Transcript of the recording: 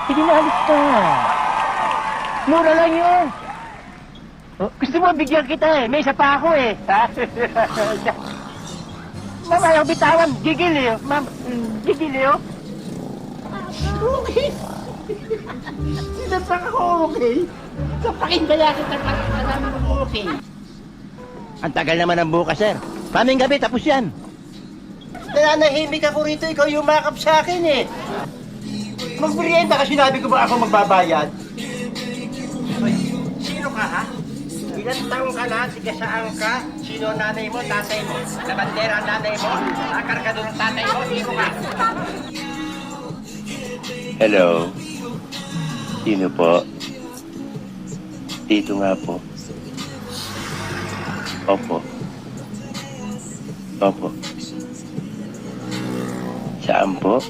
Sige na, alis ka. Mura lang yun. Oh, gusto mo bigyan kita eh. May isa pa ako eh. Ma'am, ayaw bitawan. Gigil eh. Ma'am, gigil eh. Okay. Sinasak ako, okay? Sapakin ba yan kita namin mo, okay? Ang tagal naman ng bukas, sir. Maming gabi, tapos yan. Nananahimik ako rito, ikaw yung makap sa akin eh. Magmerienda ka, sinabi ko ba ako magbabayad? Hoy, sino ka ha? Ilan taong ka na, tigasaan ka? Sino ang nanay mo, tatay mo? Labandera ang nanay mo? Akargado ng tatay mo? Sino ka? Hello? Sino po? Dito nga po. Opo. Opo. Saan po?